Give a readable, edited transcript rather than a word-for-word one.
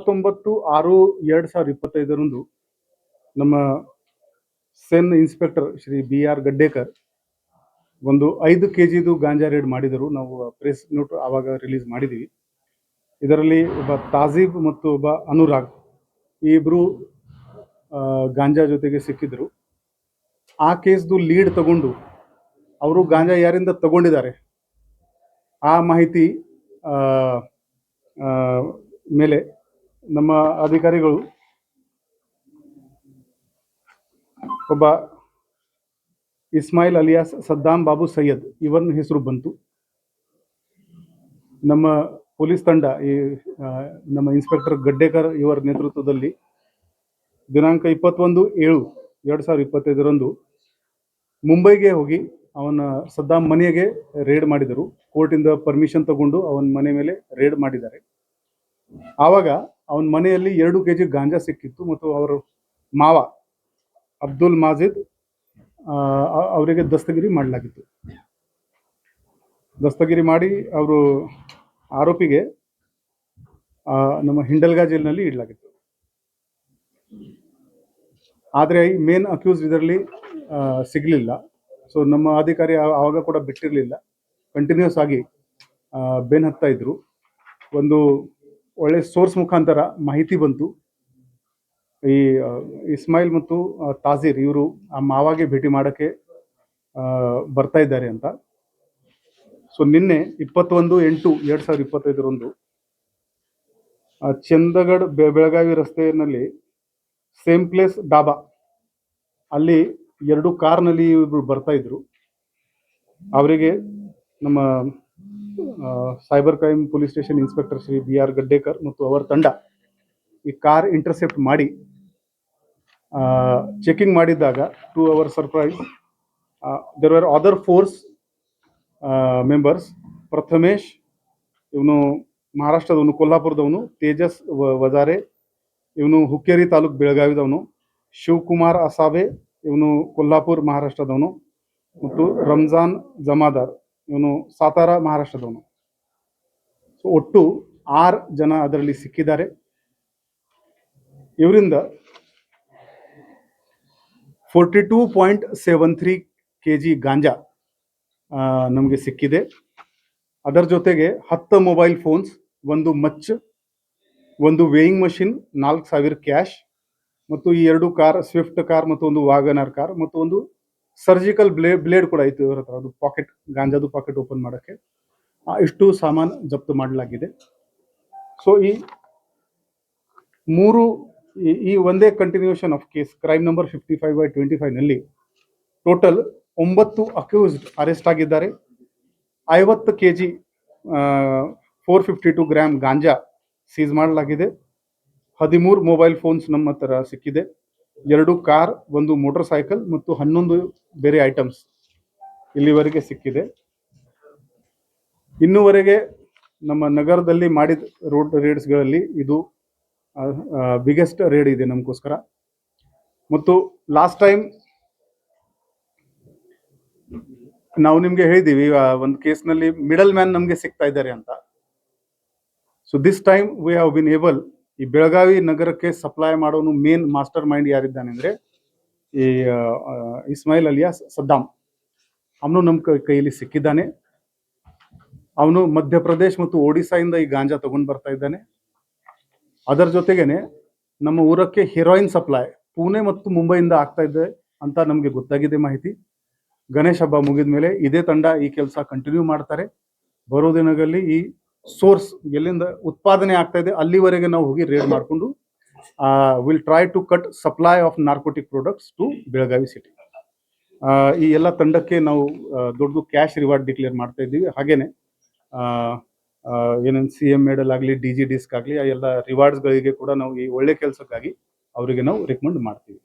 29/6/2025 ನಮ್ಮ ಸೆನ್ inspector Shri BR Gaddekar ಒಂದು 5 kgದು ಗಾಂಜಾ raid ಮಾಡಿದರು. ನಾವು ಪ್ರೆಸ್ ನೋಟ್ ಆವಾಗ ರಿಲೀಸ್ ಮಾಡಿದ್ದೀವಿ. ಇದರಲ್ಲಿ ಒಬ್ಬ ತಾಜೀಬ್ ಮತ್ತು ಒಬ್ಬ ಅನುರಾಗ್ ಈ ಇಬ್ಬರು ಗಾಂಜಾ ಜೊತೆಗೆ ಸಿಕ್ಕಿದ್ರು. ಆ ಕೇಸ್ದು ಲೀಡ್ ತಗೊಂಡು ಅವರು ಗಾಂಜಾ ಯಾರಿಂದ ತಗೊಂಡಿದ್ದಾರೆ ಆ ಮಾಹಿತಿ ಮೇಲೆ ನಮ್ಮ ಅಧಿಕಾರಿಗಳು ಒಬ್ಬ ಇಸ್ಮಾಯಿಲ್ ಅಲಿಯಾಸ್ ಸದ್ದಾಂ ಬಾಬು ಸೈಯದ್ ಇವರ ಹೆಸರು ಬಂತು. ನಮ್ಮ ಪೊಲೀಸ್ ತಂಡ ನಮ್ಮ ಇನ್ಸ್ಪೆಕ್ಟರ್ ಗಡ್ಡೇಕರ್ ಇವರ ನೇತೃತ್ವದಲ್ಲಿ ದಿನಾಂಕ 21/7/2025 ಮುಂಬೈಗೆ ಹೋಗಿ ಅವನ ಸದ್ದಾಂ ಮನೆಗೆ ರೇಡ್ ಮಾಡಿದರು. ಕೋರ್ಟಿಂದ ಪರ್ಮಿಷನ್ ತಗೊಂಡು ಅವನ ಮನೆ ಮೇಲೆ ರೇಡ್ ಮಾಡಿದ್ದಾರೆ. ಆವಾಗ ಅವನ ಮನೆಯಲ್ಲಿ 2 kg ಗಾಂಜಾ ಸಿಕ್ಕಿತ್ತು ಮತ್ತು ಅವರ ಮಾವ ಅಬ್ದುಲ್ ಮಾಜಿದ್ ಅವರಿಗೆ ದಸ್ತಗಿರಿ ಮಾಡಲಾಗಿತ್ತು. ದಸ್ತಗಿರಿ ಮಾಡಿ ಅವರು ಆರೋಪಿಗೆ ನಮ್ಮ ಹಿಂಡಲ್ಗಾ ಜೈಲಿನಲ್ಲಿ ಇಡಲಾಗಿತ್ತು. ಆದರೆ ಈ ಮೇನ್ ಅಕ್ಯೂಸ್ ಇದರಲ್ಲಿ ಸಿಗಲಿಲ್ಲ. ಸೊ ನಮ್ಮ ಅಧಿಕಾರಿ ಆವಾಗ ಕೂಡ ಬಿಟ್ಟಿರಲಿಲ್ಲ, ಕಂಟಿನ್ಯೂಸ್ ಆಗಿ ಬೆನ್ ಹತ್ತಾ ಇದ್ರು. ಒಂದು ಒಳ್ಳೆ ಸೋರ್ಸ್ ಮುಖಾಂತರ ಮಾಹಿತಿ ಬಂತು, ಈ ಇಸ್ಮಾಯಿಲ್ ಮತ್ತು ತಾಜೀರ್ ಇವರು ಆ ಮಾವಾಗೆ ಭೇಟಿ ಮಾಡೋಕ್ಕೆ ಬರ್ತಾ ಇದ್ದಾರೆ ಅಂತ. ಸೊ ನಿನ್ನೆ 21/8/2025 ಚಂದಗಢ ಬೆಳಗಾವಿ ರಸ್ತೆಯಲ್ಲಿ ಸೇಮ್ ಪ್ಲೇಸ್ ಡಾಬಾ ಅಲ್ಲಿ 2 ಕಾರ್ನಲ್ಲಿ ಇವರು ಬರ್ತಾ ಇದ್ರು. ಅವರಿಗೆ ನಮ್ಮ cyber crime police station inspector Shri BR Gaddekar ಮತ್ತು ಅವರ ತಂಡ ಈ ಕಾರ್ ಇಂಟರ್ಸೆಪ್ಟ್ ಮಾಡಿ ಚೆಕಿಂಗ್ ಮಾಡಿದ್ದಾಗ to our surprise there were other force members. Prathamesh ಇವನು ಮಹಾರಾಷ್ಟ್ರದವನು, ಕೊಲ್ಹಾಪುರದವನು. ತೇಜಸ್ ವಜಾರೆ ಇವನು ಹುಕ್ಕೇರಿ ತಾಲೂಕು ಬೆಳಗಾವಿದವನು. ಶಿವಕುಮಾರ್ ಅಸಾವೆ ಇವನು ಕೊಲ್ಹಾಪುರ್ ಮಹಾರಾಷ್ಟ್ರದವನು ಮತ್ತು ರಂಜಾನ್ ಜಮಾದಾರ್ ಇವನು ಸಾತಾರ ಮಹಾರಾಷ್ಟ್ರದವನು. ಸೊ ಒಟ್ಟು 6 ಜನ ಅದರಲ್ಲಿ ಸಿಕ್ಕಿದ್ದಾರೆ. ಇವರಿಂದ 42.73 kg ಗಾಂಜಾ ನಮಗೆ ಸಿಕ್ಕಿದೆ. ಅದರ ಜೊತೆಗೆ 10 mobile phones, 1 much, 1 weighing machine, 4,000 cash ಮತ್ತು ಈ 2 ಕಾರ್, ಸ್ವಿಫ್ಟ್ ಕಾರ್ ಮತ್ತು 1 ವಾಗನರ್ ಕಾರ್ ಮತ್ತು 1 ಸರ್ಜಿಕಲ್ ಬ್ಲೇಡ್ ಕೂಡ ಇತ್ತು ಇವರ ಹತ್ರ. ಅದು ಪಾಕೆಟ್, ಗಾಂಜಾದು ಪಾಕೆಟ್ ಓಪನ್ ಮಾಡೋಕ್ಕೆ. ಇಷ್ಟು ಸಾಮಾನು ಜಪ್ತು ಮಾಡಲಾಗಿದೆ. ಸೊ ಈ ಒಂದೇ continuation of case crime number 55/25 total 9 accused arrest ಆಗಿದ್ದಾರೆ. 50 kg 452 ಗ್ರಾಮ್ ಗಾಂಜಾ ಸೀಸ್ ಮಾಡಲಾಗಿದೆ. 13 ಮೊಬೈಲ್ ಫೋನ್ಸ್ ನಮ್ಮ ಹತ್ರ ಸಿಕ್ಕಿದೆ. 2 ಕಾರ್, 1 ಮೋಟರ್ ಸೈಕಲ್ ಮತ್ತು 11 ಬೇರೆ ಐಟಮ್ಸ್ ಇಲ್ಲಿವರೆಗೆ ಸಿಕ್ಕಿದೆ. ಇನ್ನೂವರೆಗೆ ನಮ್ಮ ನಗರದಲ್ಲಿ ಮಾಡಿದ ರೋಡ್ ರೇಡ್ಸ್ಗಳಲ್ಲಿ ಇದು ಬಿಗ್ಗೆಸ್ಟ್ ರೇಡ್ ಇದೆ ನಮಗೋಸ್ಕರ. ಮತ್ತು ಲಾಸ್ಟ್ ಟೈಮ್ ನಾವು ನಿಮಗೆ ಹೇಳಿದ್ದೀವಿ ಒಂದು ಕೇಸ್ನಲ್ಲಿ ಮಿಡಲ್ ಮ್ಯಾನ್ ನಮಗೆ ಸಿಗ್ತಾ ಇದ್ದಾರೆ ಅಂತ. So this time we have been able, ಈ ಬೆಳಗಾವಿ ನಗರಕ್ಕೆ ಸಪ್ಲೈ ಮಾಡೋನು ಮೇನ್ ಮಾಸ್ಟರ್ ಮೈಂಡ್ ಯಾರಿದ್ದಾನೆ ಅಂದರೆ ಈ ಇಸ್ಮಾಯಿಲ್ ಅಲಿಯಾಸ್ ಸದ್ದಾಂ. ಅವನು ನಮ್ಮ ಕೈಯಲ್ಲಿ ಸಿಕ್ಕಿದ್ದಾನೆ. ಅವನು ಮಧ್ಯಪ್ರದೇಶ್ ಮತ್ತು ಒಡಿಸ್ಸಾಯಿಂದ ಈ ಗಾಂಜಾ ತಗೊಂಡು ಬರ್ತಾ ಇದ್ದಾನೆ. ಅದರ ಜೊತೆಗೇನೆ ನಮ್ಮ ಊರಕ್ಕೆ ಹೆರಾಯಿನ್ ಸಪ್ಲೈ ಪುಣೆ ಮತ್ತು ಮುಂಬೈಯಿಂದ ಆಗ್ತಾ ಇದೆ ಅಂತ ನಮಗೆ ಗೊತ್ತಾಗಿದೆ ಮಾಹಿತಿ. ಗಣೇಶ ಹಬ್ಬ ಮುಗಿದ ಮೇಲೆ ಇದೇ ತಂಡ ಈ ಕೆಲಸ ಕಂಟಿನ್ಯೂ ಮಾಡ್ತಾರೆ. ಬರೋ ದಿನಗಳಲ್ಲಿ ಈ ಸೋರ್ಸ್ ಎಲ್ಲಿಂದ ಉತ್ಪಾದನೆ ಆಗ್ತಾ ಇದೆ ಅಲ್ಲಿವರೆಗೆ ನಾವು ಹೋಗಿ ರೇಡ್ ಮಾಡಿಕೊಂಡು will try to cut supply of narcotic products to Belagavi city. ಈ ಎಲ್ಲ ತಂಡಕ್ಕೆ ನಾವು ದೊಡ್ಡ ಕ್ಯಾಶ್ ರಿವಾರ್ಡ್ ಡಿಕ್ಲೇರ್ ಮಾಡ್ತಾ ಇದ್ದೀವಿ. ಹಾಗೇನೆ ಏನೇನು CM ಮೆಡಲ್ ಆಗಲಿ, DG ಡಿಸ್ಕ್ ಆಗಲಿ, ಆ ಎಲ್ಲ ರಿವಾರ್ಡ್ಸ್ಗಳಿಗೆ ಕೂಡ ನಾವು ಈ ಒಳ್ಳೆ ಕೆಲಸಕ್ಕಾಗಿ ಅವರಿಗೆ ನಾವು ರೆಕಮೆಂಡ್ ಮಾಡ್ತೀವಿ.